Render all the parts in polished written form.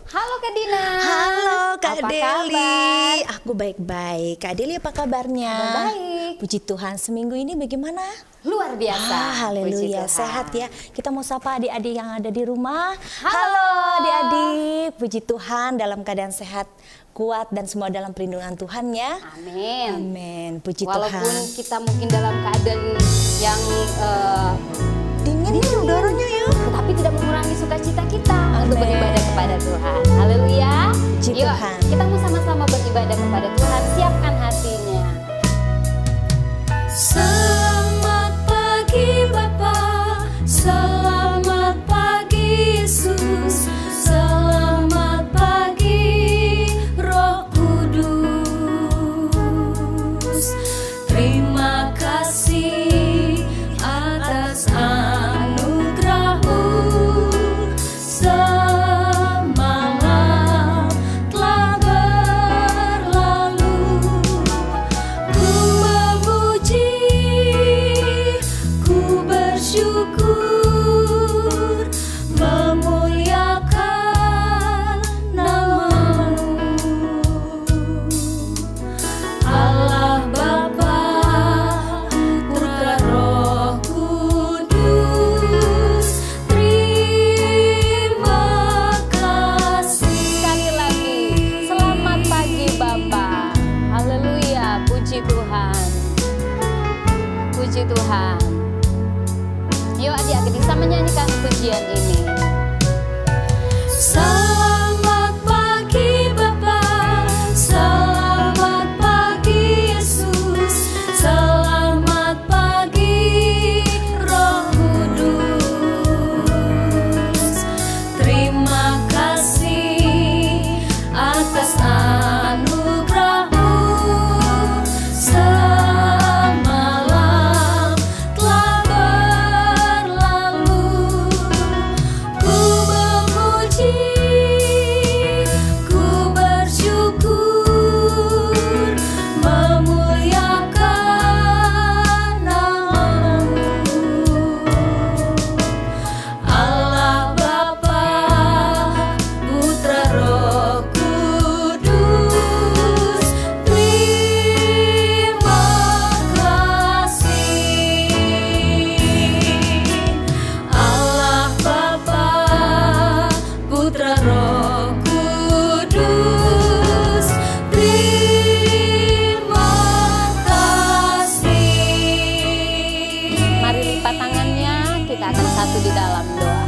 Halo Kak Dina. Halo Kak Apa Deli. kabar? Aku baik-baik. Kak Deli apa kabarnya? Baik. Puji Tuhan, seminggu ini bagaimana? Luar biasa. Puji Haleluya, Tuhan. sehat ya. Kita mau sapa adik-adik yang ada di rumah. Halo. Adik-adik, puji Tuhan dalam keadaan sehat, kuat dan semua dalam perlindungan Tuhan ya. Amin. Amin, puji Walaupun Tuhan. kita mungkin dalam keadaan yang Dingin ya udaranya ya. tapi tidak mengurangi sukacita kita untuk Amin. beribadah kepada Tuhan. Haleluya. Puji Yuk, Tuhan. kita mau sama-sama beribadah kepada Tuhan. Siapkan hatinya. Selamat pagi Bapa, selamat pagi Yesus, selamat pagi Roh Kudus. Terima kasih atas anugerah-Mu. Semalam telah berlalu, ku memuji, ku bersyukur, memuliakan nama-Mu. Allah Bapa, Putra Roh Kudus, terima kasih. Sekali lagi, selamat pagi Bapa. Haleluya, puji Tuhan. Puji Tuhan. Yuk adik-adik kita menyanyikan pujian ini. Selamat pagi Bapa, selamat pagi Yesus, selamat pagi Roh Kudus. Terima kasih atas anugerah-Mu. Semalam telah berlalu, ku memuji, ku bersyukur, memuliakan nama-Mu. Allah Bapa, Putra Roh Kudus, terima kasih. Allah Bapa, Putra Roh Kudus, terima kasih. Mari lipat tangannya, kita akan satu di dalam doa.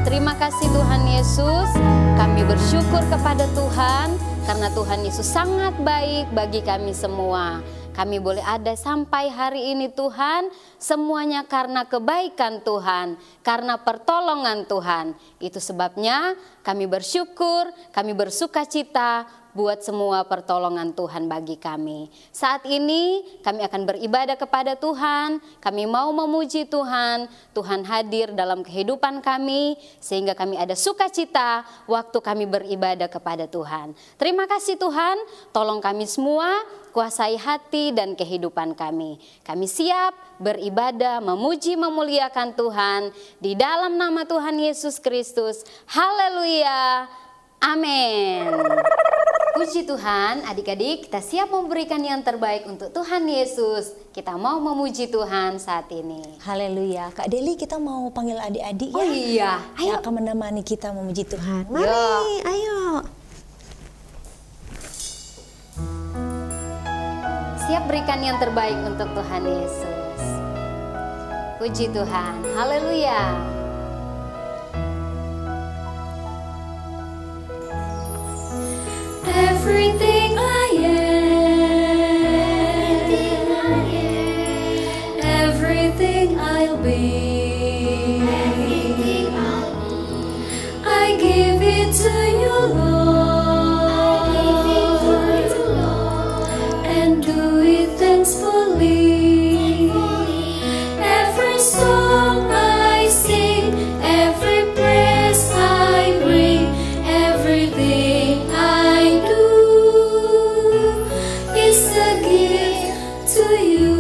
Terima kasih Tuhan Yesus, kami bersyukur kepada Tuhan karena Tuhan Yesus sangat baik bagi kami semua. Kami boleh ada sampai hari ini Tuhan, semuanya karena kebaikan Tuhan, karena pertolongan Tuhan. Itu sebabnya kami bersyukur, kami bersukacita buat semua pertolongan Tuhan bagi kami. Saat ini kami akan beribadah kepada Tuhan, kami mau memuji Tuhan, Tuhan hadir dalam kehidupan kami, sehingga kami ada sukacita waktu kami beribadah kepada Tuhan. Terima kasih Tuhan, tolong kami semua, kuasai hati dan kehidupan kami. Kami siap beribadah, memuji, memuliakan Tuhan, di dalam nama Tuhan Yesus Kristus. Haleluya, amin. Puji Tuhan, adik-adik, kita siap memberikan yang terbaik untuk Tuhan Yesus. Kita mau memuji Tuhan saat ini. Haleluya. Kak Deli, kita mau panggil adik-adik Oh ya. iya, Yang akan menemani kita memuji Tuhan. Yuk. Mari, ayo. Siap berikan yang terbaik untuk Tuhan Yesus. Puji Tuhan, haleluya. Everything I am, everything I'll be, I give it to you, Lord, and do it thankfully. Every song I sing, every praise I bring, everything I do is a gift to you.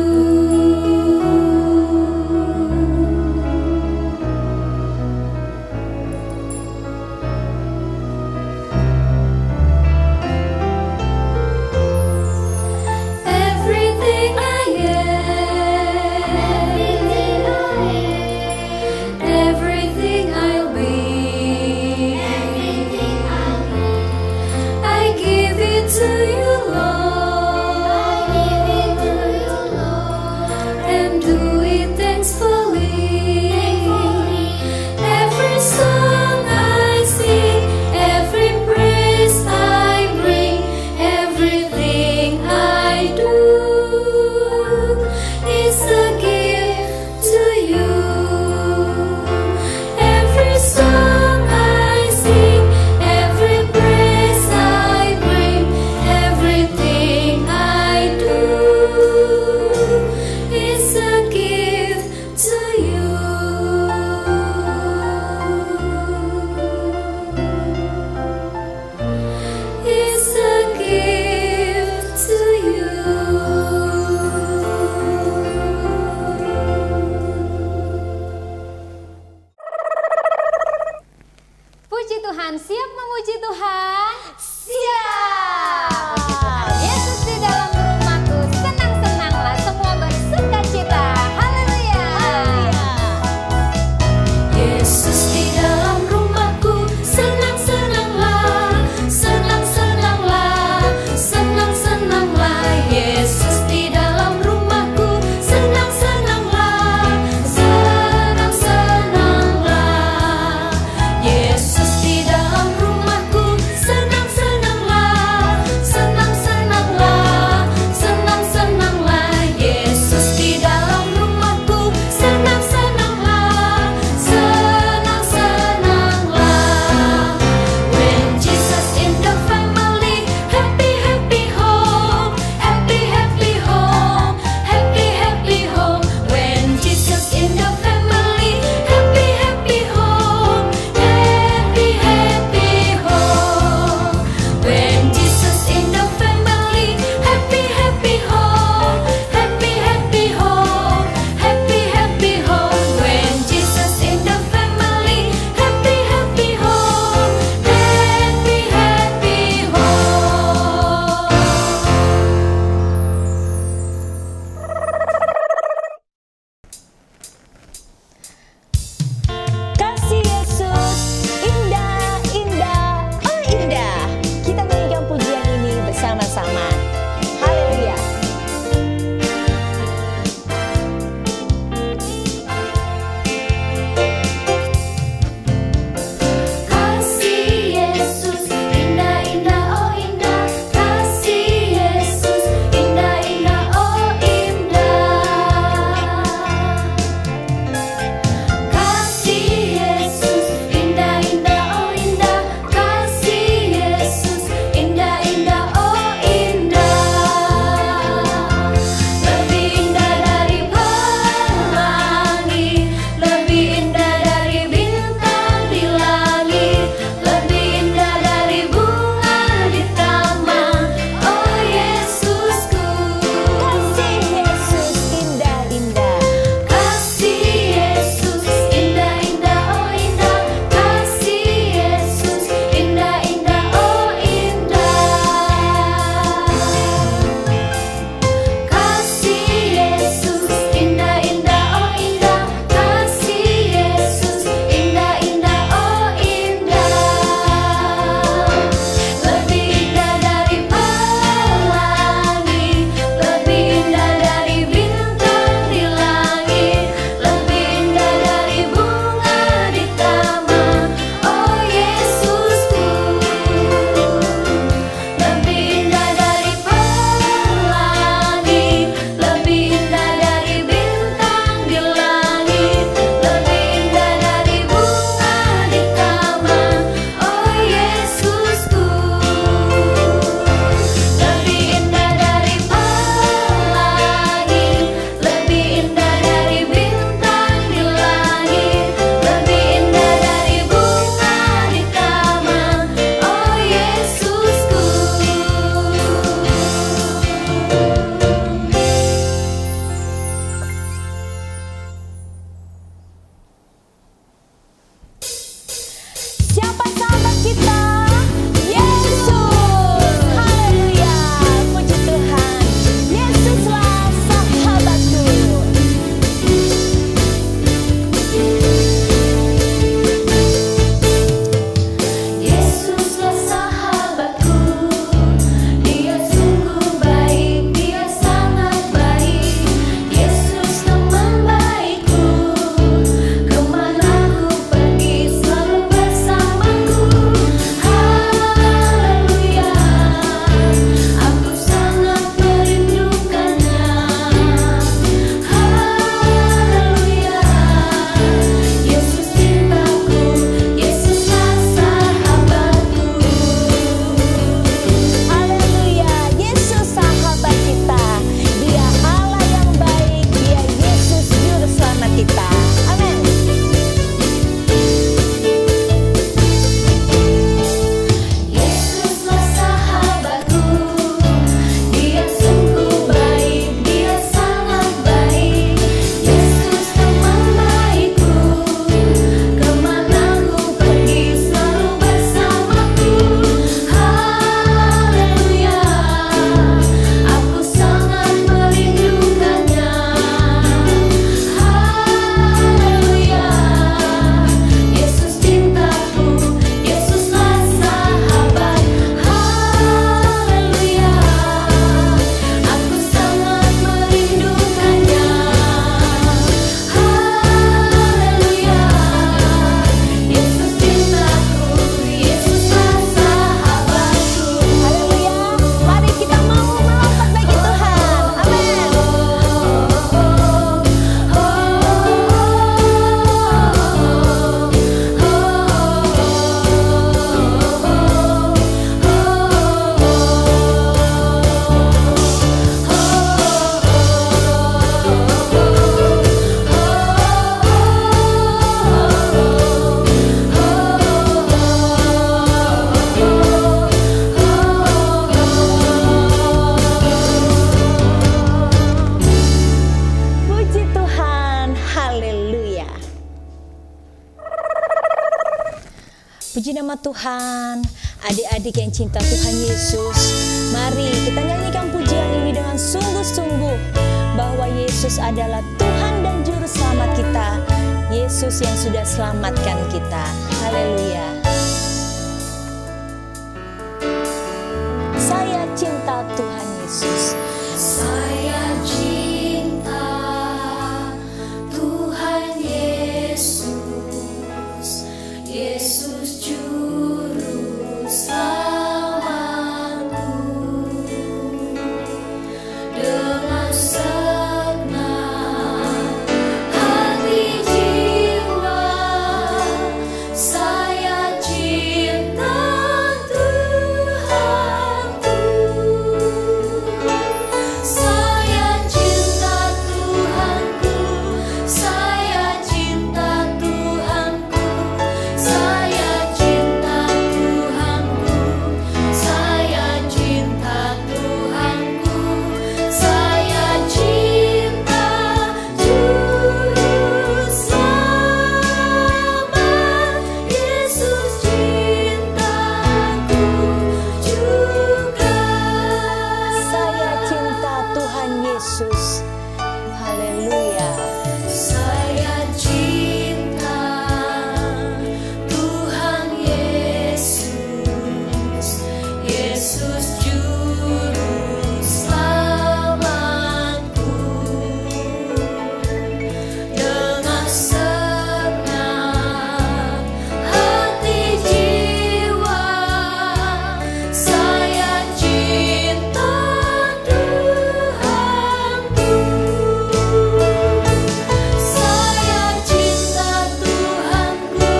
Puji nama Tuhan. Adik-adik yang cinta Tuhan Yesus, mari kita nyanyikan pujian ini dengan sungguh-sungguh bahwa Yesus adalah Tuhan dan Juru Selamat kita. Yesus yang sudah selamatkan kita. Haleluya. Saya cinta Tuhan Yesus. Saya cinta Tuhan Yesus, Yesus Juru Selamatku. Dengan segenap hati jiwa, saya cinta Tuhanku. Saya cinta Tuhanku, saya cinta Tuhanku, saya cinta Tuhanku, saya cinta Tuhanku, saya cinta Juru Selamat. Yesus cintaku juga. Saya cinta Tuhan Yesus. Haleluya. Saya cinta Tuhan Yesus, Yesus Juru Selamatku. Dengan segenap hati jiwa, saya cinta Tuhanku. Saya cinta Tuhanku,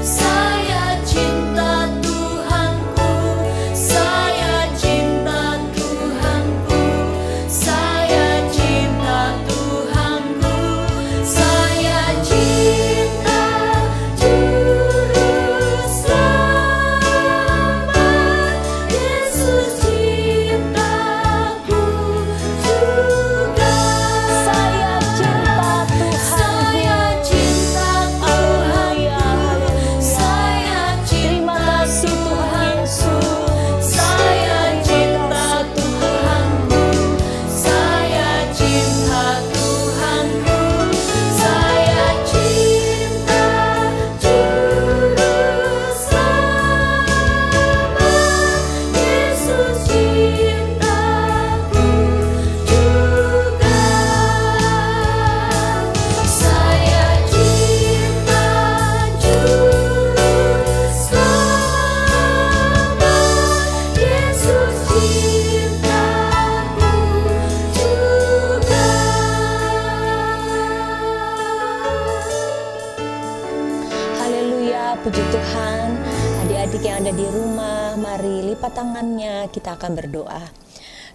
saya cinta Tuhanku, saya cinta Tuhanku, saya cinta Tuhanku, saya cinta Juru Selamat. Yesus cintaku juga. Saya cinta Tuhan. Saya cinta Tuhanku, saya Terima cinta kasih Tuhan Tuhanku, Yesus. saya cinta Tuhanku, saya cinta Tuhanku, saya cinta Juru Selamat. Yesus cintaku juga. Saya cinta Juru Selamat. Yesus cintaku juga. Haleluya, puji Tuhan. Adik-adik yang ada di rumah, mari lipat tangannya, kita akan berdoa.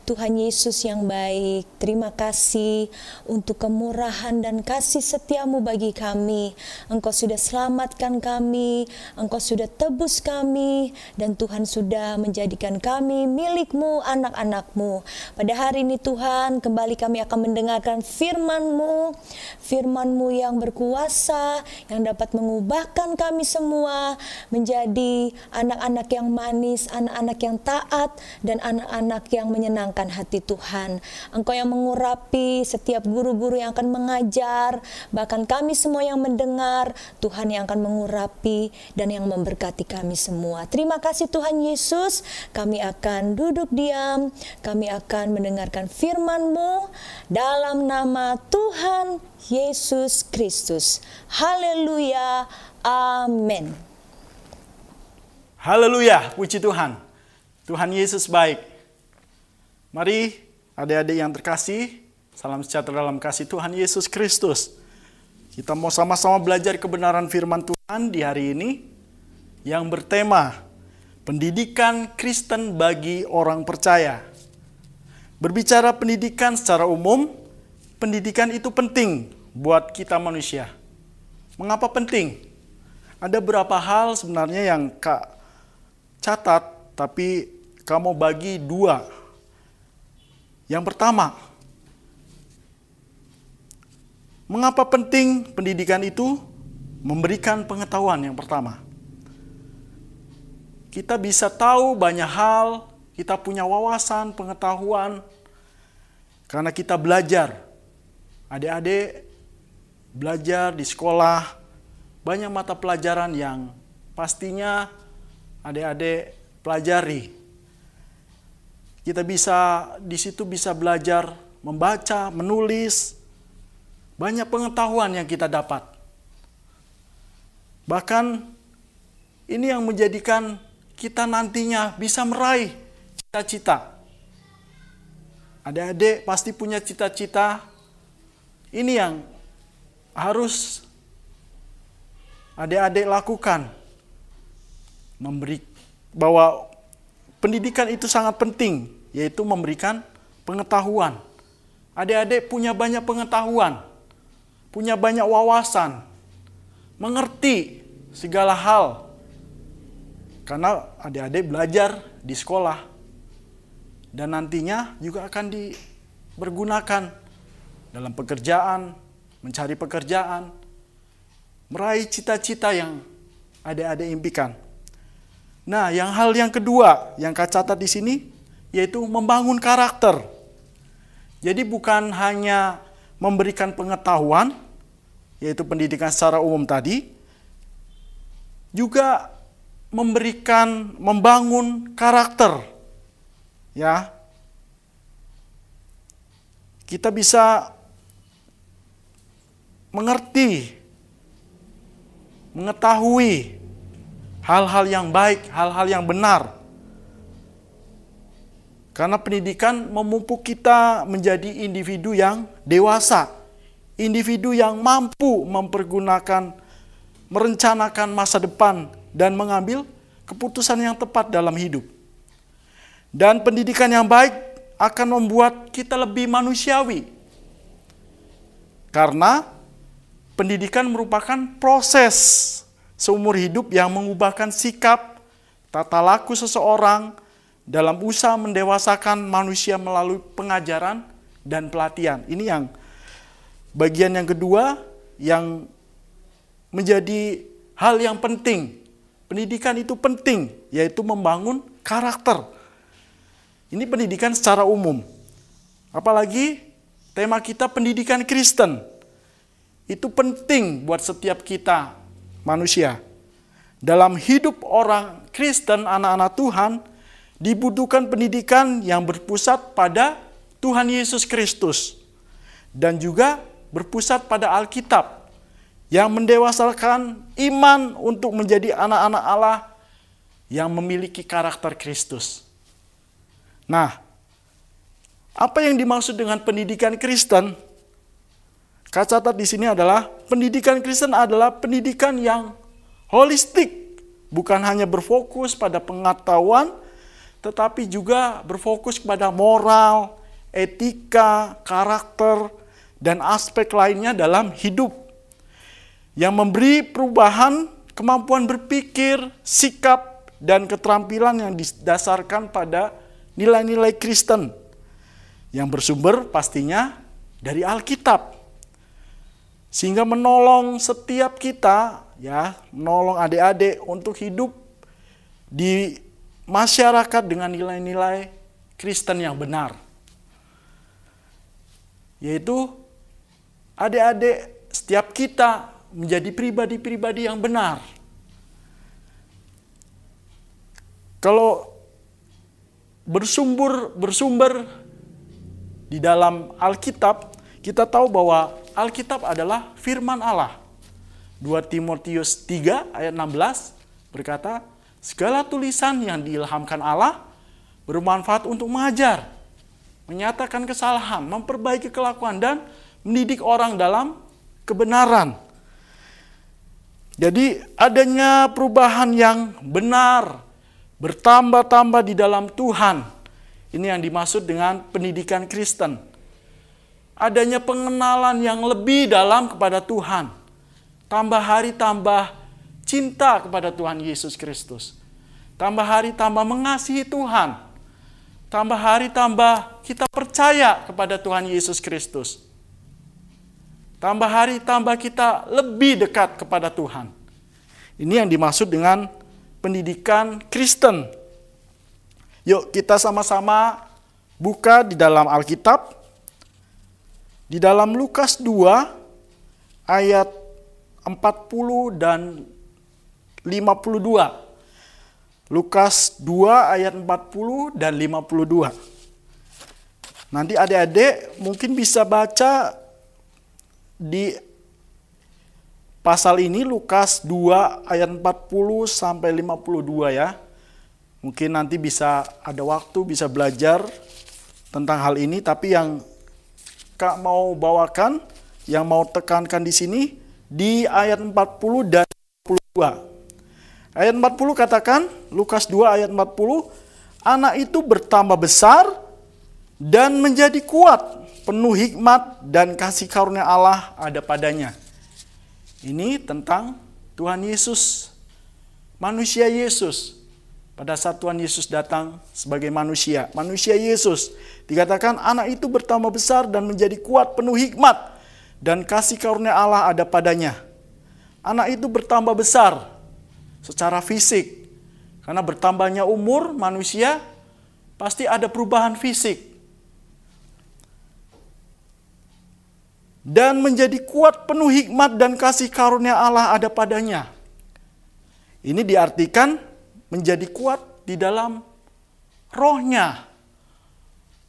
Tuhan Yesus yang baik, terima kasih untuk kemurahan dan kasih setiamu bagi kami. Engkau sudah selamatkan kami, Engkau sudah tebus kami, dan Tuhan sudah menjadikan kami milik-Mu, anak-anak-Mu. Pada hari ini Tuhan, kembali kami akan mendengarkan firman-Mu, firman-Mu yang berkuasa, yang dapat mengubahkan kami semua menjadi anak-anak yang manis, anak-anak yang taat, dan anak-anak yang menyenangkan hati Tuhan. Engkau yang mengurapi setiap guru-guru yang akan mengajar, bahkan kami semua yang mendengar, Tuhan yang akan mengurapi dan yang memberkati kami semua. Terima kasih Tuhan Yesus, kami akan duduk diam, kami akan mendengarkan firman-Mu dalam nama Tuhan Yesus Kristus. Haleluya, amin. Haleluya, puji Tuhan. Tuhan Yesus baik. Mari adik-adik yang terkasih, salam sejahtera dalam kasih Tuhan Yesus Kristus. Kita mau sama-sama belajar kebenaran firman Tuhan di hari ini yang bertema pendidikan Kristen bagi orang percaya. Berbicara pendidikan secara umum, pendidikan itu penting buat kita manusia. Mengapa penting? Ada beberapa hal sebenarnya yang Kak catat, tapi kamu bagi dua. Yang pertama, mengapa penting pendidikan itu? Memberikan pengetahuan yang pertama. kita bisa tahu banyak hal, kita punya wawasan, pengetahuan, karena kita belajar. Adik-adik belajar di sekolah, banyak mata pelajaran yang pastinya adik-adik pelajari. Kita di situ bisa belajar membaca, menulis, banyak pengetahuan yang kita dapat. Bahkan ini yang menjadikan kita nantinya bisa meraih cita-cita. Adik-adik pasti punya cita-cita. Ini yang harus adik-adik lakukan. Bahwa pendidikan itu sangat penting, yaitu memberikan pengetahuan. Adik-adik punya banyak pengetahuan, punya banyak wawasan, mengerti segala hal. Karena adik-adik belajar di sekolah. Dan nantinya juga akan dipergunakan dalam pekerjaan, mencari pekerjaan, meraih cita-cita yang adik-adik impikan. Nah, hal yang kedua yang Kak catat di sini, yaitu membangun karakter. Jadi bukan hanya memberikan pengetahuan, yaitu pendidikan secara umum tadi, juga membangun karakter. Ya. Kita bisa mengerti, mengetahui hal-hal yang baik, hal-hal yang benar. Karena pendidikan memupuk kita menjadi individu yang dewasa, individu yang mampu merencanakan masa depan dan mengambil keputusan yang tepat dalam hidup. Dan pendidikan yang baik akan membuat kita lebih manusiawi. Karena pendidikan merupakan proses seumur hidup yang mengubahkan sikap, tata laku seseorang dalam usaha mendewasakan manusia melalui pengajaran dan pelatihan. Ini yang bagian yang kedua yang menjadi hal yang penting. Pendidikan itu penting, yaitu membangun karakter. Ini pendidikan secara umum. Apalagi tema kita pendidikan Kristen. Itu penting buat setiap kita manusia. Dalam hidup orang Kristen, anak-anak Tuhan, dibutuhkan pendidikan yang berpusat pada Tuhan Yesus Kristus. Dan juga berpusat pada Alkitab. Yang mendewasakan iman untuk menjadi anak-anak Allah yang memiliki karakter Kristus. Nah, apa yang dimaksud dengan pendidikan Kristen? Kak catat di sini adalah pendidikan Kristen adalah pendidikan yang holistik, bukan hanya berfokus pada pengetahuan, tetapi juga berfokus pada moral, etika, karakter, dan aspek lainnya dalam hidup. Yang memberi perubahan kemampuan berpikir, sikap, dan keterampilan yang didasarkan pada nilai-nilai Kristen. Yang bersumber pastinya dari Alkitab. Sehingga menolong setiap kita, menolong adik-adik untuk hidup di masyarakat dengan nilai-nilai Kristen yang benar. Yaitu adik-adik setiap kita menjadi pribadi-pribadi yang benar. Kalau bersumber di dalam Alkitab, kita tahu bahwa Alkitab adalah firman Allah. 2 Timotius 3 ayat 16 berkata, segala tulisan yang diilhamkan Allah bermanfaat untuk mengajar, menyatakan kesalahan, memperbaiki kelakuan, dan mendidik orang dalam kebenaran. Jadi adanya perubahan yang benar, bertambah-tambah di dalam Tuhan. Ini yang dimaksud dengan pendidikan Kristen. Adanya pengenalan yang lebih dalam kepada Tuhan. Tambah hari tambah cinta kepada Tuhan Yesus Kristus. Tambah hari tambah mengasihi Tuhan. Tambah hari tambah kita percaya kepada Tuhan Yesus Kristus. Tambah hari tambah kita lebih dekat kepada Tuhan. Ini yang dimaksud dengan pendidikan Kristen. Yuk kita sama-sama buka di dalam Alkitab. Di dalam Lukas 2 ayat 40 dan 52. Lukas 2 ayat 40 dan 52. Nanti adik-adik mungkin bisa baca di pasal ini Lukas 2 ayat 40 sampai 52 ya. Mungkin nanti bisa ada waktu bisa belajar tentang hal ini, tapi yang Kak mau bawakan, yang mau tekankan di sini di ayat 40 dan 52. Ayat 40 katakan, Lukas 2 ayat 40, anak itu bertambah besar dan menjadi kuat, penuh hikmat dan kasih karunia Allah ada padanya. Ini tentang Tuhan Yesus, manusia Yesus. Pada saat Tuhan Yesus datang sebagai manusia Yesus, dikatakan anak itu bertambah besar dan menjadi kuat, penuh hikmat dan kasih karunia Allah ada padanya. Anak itu bertambah besar secara fisik, karena bertambahnya umur manusia pasti ada perubahan fisik. Dan menjadi kuat, penuh hikmat dan kasih karunia Allah ada padanya. Ini diartikan menjadi kuat di dalam rohnya.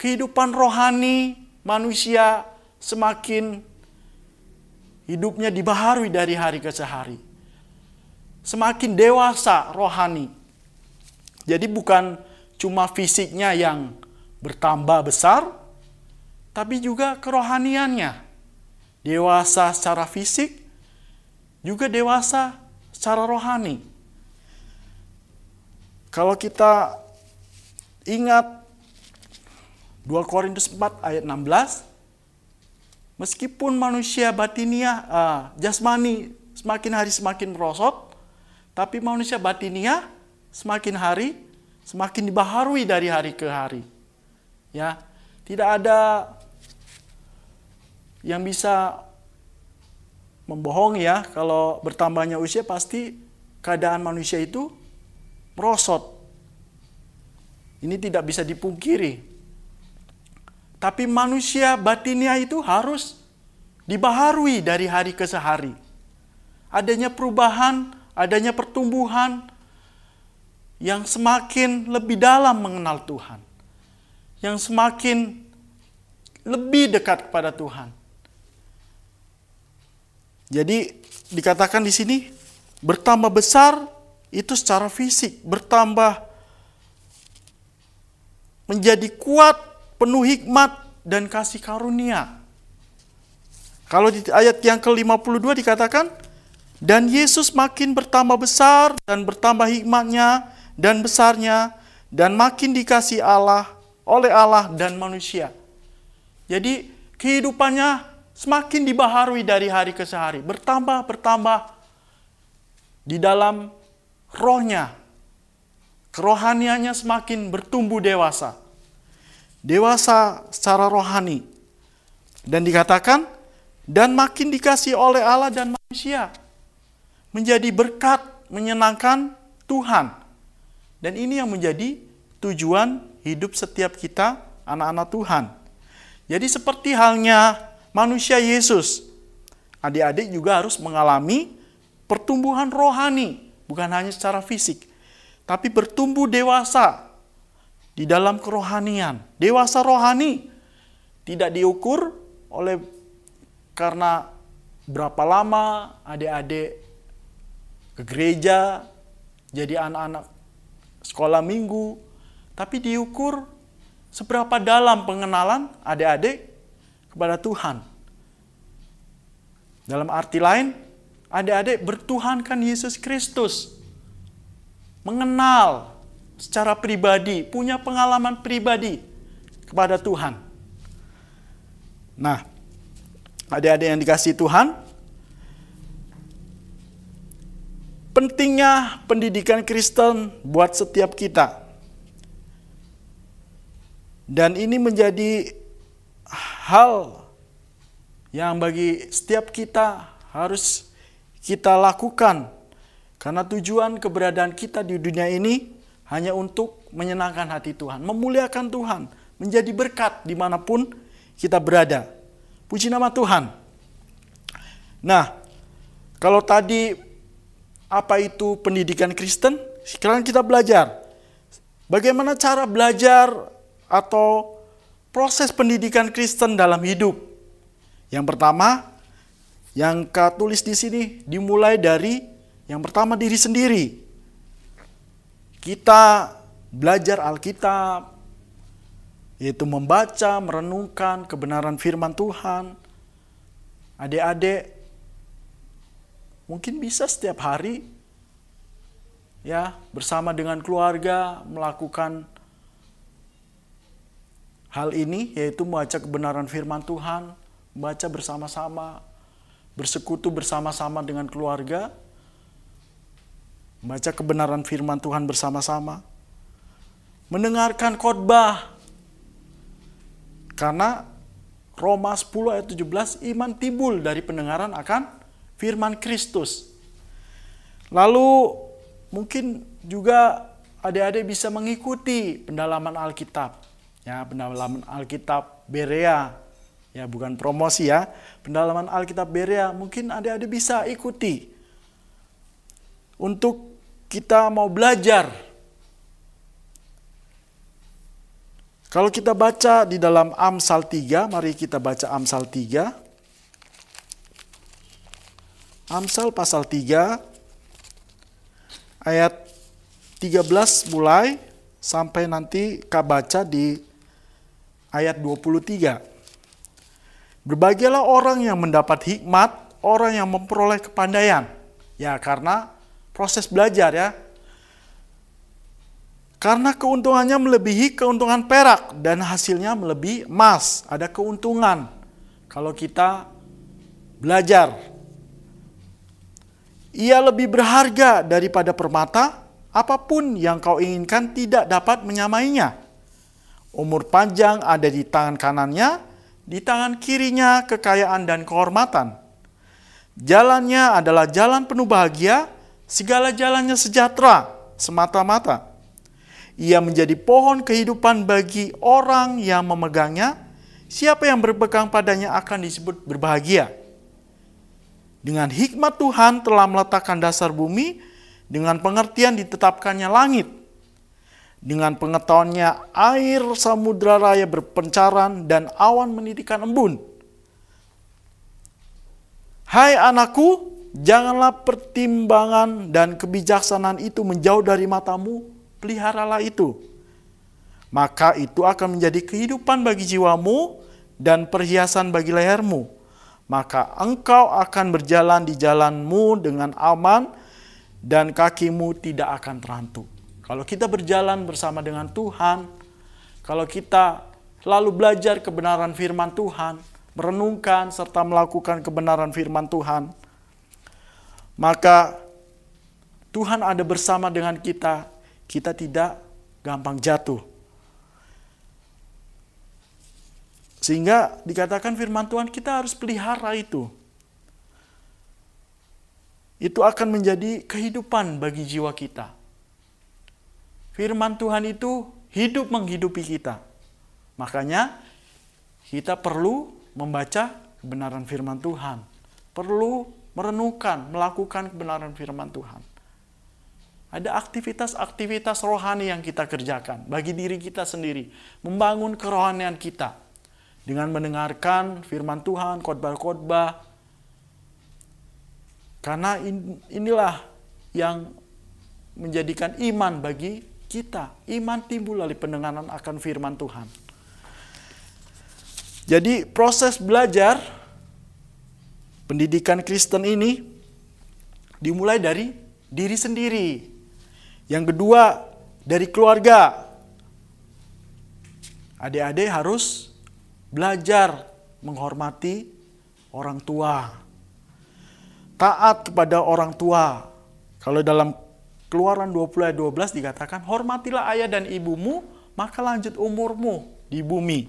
Kehidupan rohani manusia semakin hidupnya dibaharui dari hari ke hari. Semakin dewasa rohani. Jadi bukan cuma fisiknya yang bertambah besar, tapi juga kerohaniannya. Dewasa secara fisik, juga dewasa secara rohani. Kalau kita ingat 2 Korintus 4 ayat 16, meskipun manusia batiniah, jasmani semakin hari semakin merosot, tapi manusia batiniah semakin hari semakin dibaharui dari hari ke hari. Ya, tidak ada yang bisa membohong ya, kalau bertambahnya usia pasti keadaan manusia itu merosot. Ini tidak bisa dipungkiri. Tapi manusia batiniah itu harus dibaharui dari hari ke hari. Adanya perubahan, adanya pertumbuhan yang semakin lebih dalam mengenal Tuhan. Yang semakin lebih dekat kepada Tuhan. Jadi dikatakan di sini bertambah besar itu secara fisik, bertambah menjadi kuat, penuh hikmat dan kasih karunia. Kalau di ayat yang ke-52 dikatakan, dan Yesus makin bertambah besar dan bertambah hikmatnya dan besarnya dan makin dikasih Allah oleh Allah dan manusia. Jadi kehidupannya semakin dibaharui dari hari ke hari, bertambah di dalam rohnya. Kerohaniannya semakin bertumbuh dewasa. Dewasa secara rohani. Dan dikatakan, dan makin dikasih oleh Allah dan manusia. Menjadi berkat, menyenangkan Tuhan. Dan ini yang menjadi tujuan hidup setiap kita, anak-anak Tuhan. Jadi seperti halnya manusia Yesus, adik-adik juga harus mengalami pertumbuhan rohani. Bukan hanya secara fisik, tapi bertumbuh dewasa di dalam kerohanian. Dewasa rohani tidak diukur oleh karena berapa lama adik-adik ke gereja, jadi anak-anak sekolah minggu, tapi diukur seberapa dalam pengenalan adik-adik kepada Tuhan. Dalam arti lain, adik-adik bertuhankan Yesus Kristus. Mengenal secara pribadi, punya pengalaman pribadi kepada Tuhan. Nah, adik-adik yang dikasihi Tuhan, pentingnya pendidikan Kristen buat setiap kita. Dan ini menjadi hal yang bagi setiap kita harus kita lakukan. Karena tujuan keberadaan kita di dunia ini hanya untuk menyenangkan hati Tuhan, memuliakan Tuhan, menjadi berkat dimanapun kita berada. Puji nama Tuhan. Nah, kalau tadi apa itu pendidikan Kristen, sekarang kita belajar. Bagaimana cara belajar atau proses pendidikan Kristen dalam hidup. Yang pertama, yang Kak tulis di sini dimulai dari yang pertama diri sendiri. Kita belajar Alkitab, yaitu membaca, merenungkan kebenaran firman Tuhan. Adik-adik mungkin bisa setiap hari ya bersama dengan keluarga melakukan hal ini, yaitu membaca kebenaran firman Tuhan, membaca bersama-sama, bersekutu bersama-sama dengan keluarga, membaca kebenaran firman Tuhan bersama-sama, mendengarkan khotbah. Karena Roma 10 ayat 17, iman timbul dari pendengaran akan firman Kristus. Lalu mungkin juga adik-adik bisa mengikuti pendalaman Alkitab. Ya, pendalaman Alkitab Berea. Ya, bukan promosi ya. Pendalaman Alkitab Berea mungkin adik-adik bisa ikuti. Untuk kita mau belajar. Kalau kita baca di dalam Amsal 3, mari kita baca Amsal 3. Amsal pasal 3 ayat 13 mulai sampai nanti Kak baca di ayat 23. Berbahagialah orang yang mendapat hikmat, orang yang memperoleh kepandaian. Ya, karena proses belajar ya. Karena keuntungannya melebihi keuntungan perak dan hasilnya melebihi emas. Ada keuntungan kalau kita belajar. Ia lebih berharga daripada permata, apapun yang kau inginkan tidak dapat menyamainya. Umur panjang ada di tangan kanannya, di tangan kirinya kekayaan dan kehormatan. Jalannya adalah jalan penuh bahagia, segala jalannya sejahtera semata-mata. Ia menjadi pohon kehidupan bagi orang yang memegangnya. Siapa yang berpegang padanya akan disebut berbahagia. Dengan hikmat Tuhan telah meletakkan dasar bumi, dengan pengertian ditetapkannya langit. Dengan pengetahuannya air samudra raya berpencaran dan awan menitikkan embun. Hai anakku, janganlah pertimbangan dan kebijaksanaan itu menjauh dari matamu, peliharalah itu. Maka itu akan menjadi kehidupan bagi jiwamu dan perhiasan bagi lehermu. Maka engkau akan berjalan di jalanmu dengan aman dan kakimu tidak akan terantuk. Kalau kita berjalan bersama dengan Tuhan, kalau kita selalu belajar kebenaran firman Tuhan, merenungkan serta melakukan kebenaran firman Tuhan, maka Tuhan ada bersama dengan kita, kita tidak gampang jatuh. Sehingga dikatakan firman Tuhan kita harus pelihara itu. Itu akan menjadi kehidupan bagi jiwa kita. Firman Tuhan itu hidup menghidupi kita. Makanya kita perlu membaca kebenaran firman Tuhan. Perlu merenungkan, melakukan kebenaran firman Tuhan. Ada aktivitas-aktivitas rohani yang kita kerjakan bagi diri kita sendiri. Membangun kerohanian kita. Dengan mendengarkan firman Tuhan, khotbah-khotbah. Karena inilah yang menjadikan iman bagi kita. Iman timbul dari pendengaran akan firman Tuhan. Jadi proses belajar pendidikan Kristen ini dimulai dari diri sendiri. Yang kedua, dari keluarga. Adik-adik harus belajar menghormati orang tua. Taat kepada orang tua. Kalau dalam Keluaran 20 ayat 12 dikatakan, hormatilah ayah dan ibumu, maka lanjut umurmu di bumi.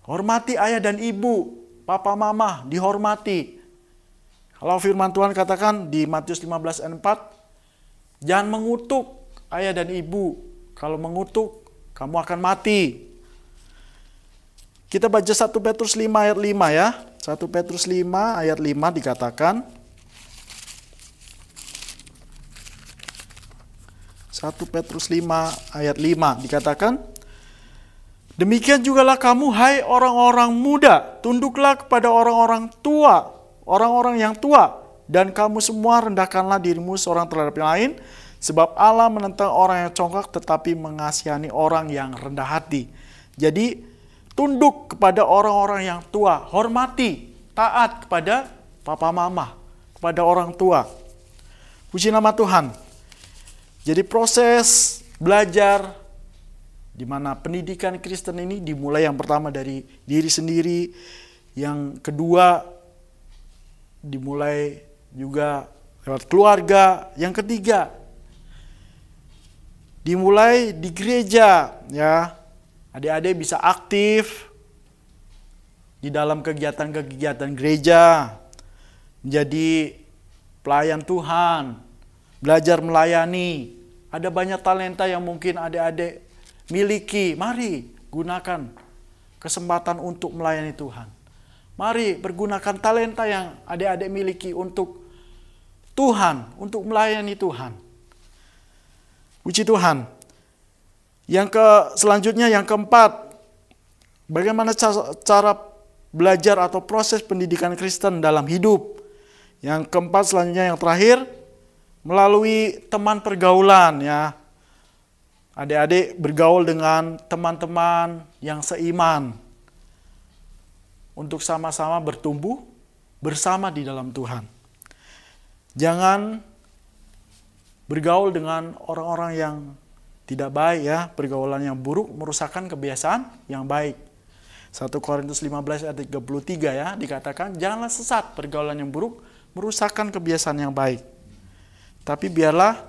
Hormati ayah dan ibu, papa mama dihormati. Kalau firman Tuhan katakan di Matius 15 ayat 4, jangan mengutuk ayah dan ibu. Kalau mengutuk, kamu akan mati. Kita baca 1 Petrus 5 ayat 5 ya. 1 Petrus 5 ayat 5 dikatakan, 1 Petrus 5 ayat 5 dikatakan, demikian jugalah kamu, hai orang-orang muda, tunduklah kepada orang-orang tua, orang-orang yang tua, dan kamu semua rendahkanlah dirimu seorang terhadap yang lain, sebab Allah menentang orang yang congkak tetapi mengasihani orang yang rendah hati. Jadi tunduk kepada orang-orang yang tua, hormati, taat kepada papa mama, kepada orang tua. Puji nama Tuhan. Jadi proses belajar di mana pendidikan Kristen ini dimulai yang pertama dari diri sendiri, yang kedua dimulai juga lewat keluarga, yang ketiga dimulai di gereja ya. Adik-adik bisa aktif di dalam kegiatan-kegiatan gereja, menjadi pelayan Tuhan, belajar melayani. Ada banyak talenta yang mungkin adik-adik miliki. Mari gunakan kesempatan untuk melayani Tuhan. Mari pergunakan talenta yang adik-adik miliki untuk Tuhan, untuk melayani Tuhan. Puji Tuhan. Selanjutnya yang keempat, bagaimana cara belajar atau proses pendidikan Kristen dalam hidup. Yang keempat selanjutnya yang terakhir, melalui teman pergaulan ya. Adik-adik bergaul dengan teman-teman yang seiman untuk sama-sama bertumbuh bersama di dalam Tuhan. Jangan bergaul dengan orang-orang yang tidak baik ya, pergaulan yang buruk merusakkan kebiasaan yang baik. 1 Korintus 15 ayat 33 ya, dikatakan janganlah sesat, pergaulan yang buruk merusakkan kebiasaan yang baik. Tapi biarlah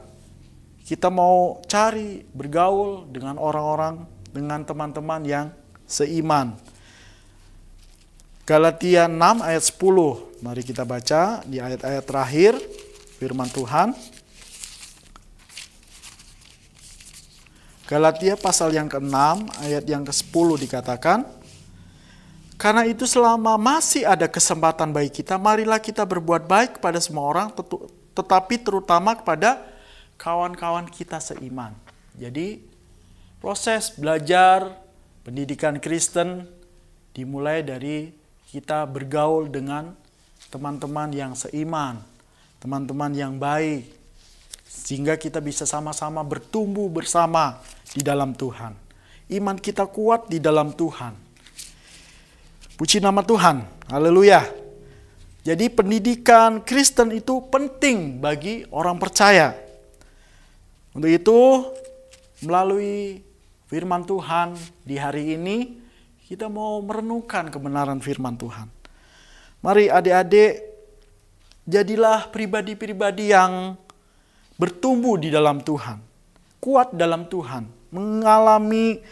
kita mau cari bergaul dengan orang-orang, dengan teman-teman yang seiman. Galatia 6 ayat 10, mari kita baca di ayat-ayat terakhir firman Tuhan. Galatia pasal yang ke-6 ayat yang ke-10 dikatakan, karena itu selama masih ada kesempatan bagi kita, marilah kita berbuat baik kepada semua orang, tetapi terutama kepada kawan-kawan kita seiman. Jadi proses belajar pendidikan Kristen dimulai dari kita bergaul dengan teman-teman yang seiman, teman-teman yang baik, sehingga kita bisa sama-sama bertumbuh bersama di dalam Tuhan. Iman kita kuat di dalam Tuhan. Puji nama Tuhan. Haleluya. Jadi pendidikan Kristen itu penting bagi orang percaya. Untuk itu, melalui firman Tuhan di hari ini, kita mau merenungkan kebenaran firman Tuhan. Mari adik-adik, jadilah pribadi-pribadi yang bertumbuh di dalam Tuhan, kuat dalam Tuhan, mengalami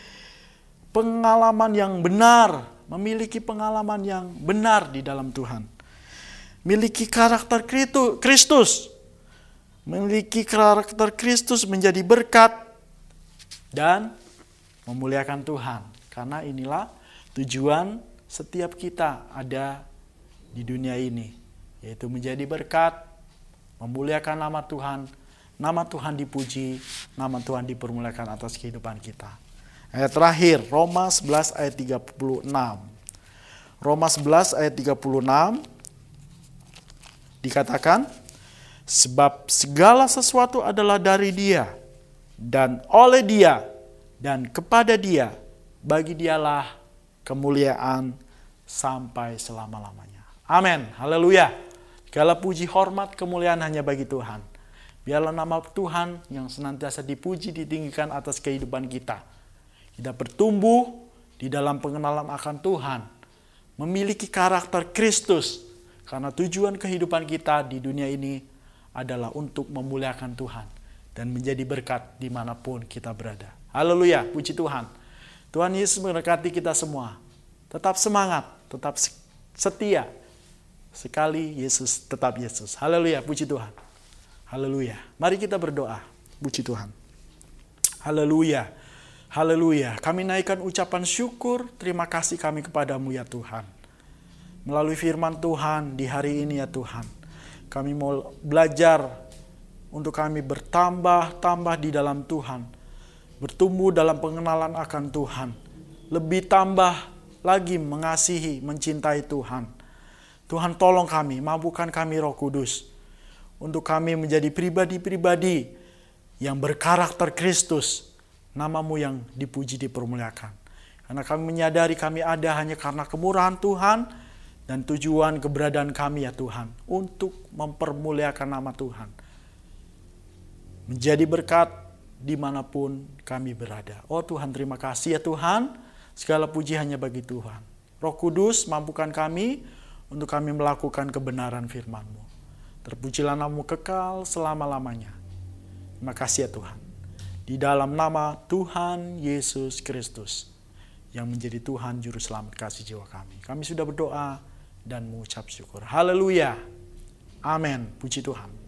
pengalaman yang benar, memiliki pengalaman yang benar di dalam Tuhan. Miliki karakter Kristus, memiliki karakter Kristus menjadi berkat dan memuliakan Tuhan. Karena inilah tujuan setiap kita ada di dunia ini, yaitu menjadi berkat, memuliakan nama Tuhan dipuji, nama Tuhan dipermuliakan atas kehidupan kita. Ayat terakhir, Roma 11 ayat 36. Roma 11 ayat 36 dikatakan, sebab segala sesuatu adalah dari Dia, dan oleh Dia, dan kepada Dia, bagi Dialah kemuliaan sampai selama-lamanya. Amin. Haleluya. Segala puji, hormat, kemuliaan hanya bagi Tuhan. Biarlah nama Tuhan yang senantiasa dipuji, ditinggikan atas kehidupan kita. Kita bertumbuh di dalam pengenalan akan Tuhan, memiliki karakter Kristus, karena tujuan kehidupan kita di dunia ini adalah untuk memuliakan Tuhan dan menjadi berkat dimanapun kita berada. Haleluya, puji Tuhan. Tuhan Yesus memberkati kita semua. Tetap semangat, tetap setia sekali Yesus tetap Yesus. Haleluya, puji Tuhan. Haleluya. Mari kita berdoa. Puji Tuhan. Haleluya. Haleluya. Kami naikkan ucapan syukur, terima kasih kami kepadamu ya Tuhan. Melalui firman Tuhan di hari ini ya Tuhan, kami mau belajar untuk kami bertambah-tambah di dalam Tuhan. Bertumbuh dalam pengenalan akan Tuhan. Lebih tambah lagi mengasihi, mencintai Tuhan. Tuhan tolong kami, mampukan kami Roh Kudus. Untuk kami menjadi pribadi-pribadi yang berkarakter Kristus. Namamu yang dipuji, dipermuliakan. Karena kami menyadari kami ada hanya karena kemurahan Tuhan. Dan tujuan keberadaan kami ya Tuhan. Untuk mempermuliakan nama Tuhan. Menjadi berkat dimanapun kami berada. Oh Tuhan, terima kasih ya Tuhan. Segala puji hanya bagi Tuhan. Roh Kudus, mampukan kami untuk kami melakukan kebenaran firman-Mu. Terpujilah nama-Mu kekal selama-lamanya. Terima kasih ya Tuhan. Di dalam nama Tuhan Yesus Kristus, yang menjadi Tuhan Juru Selamat kasih jiwa kami. Kami sudah berdoa dan mengucap syukur. Haleluya. Amin. Puji Tuhan.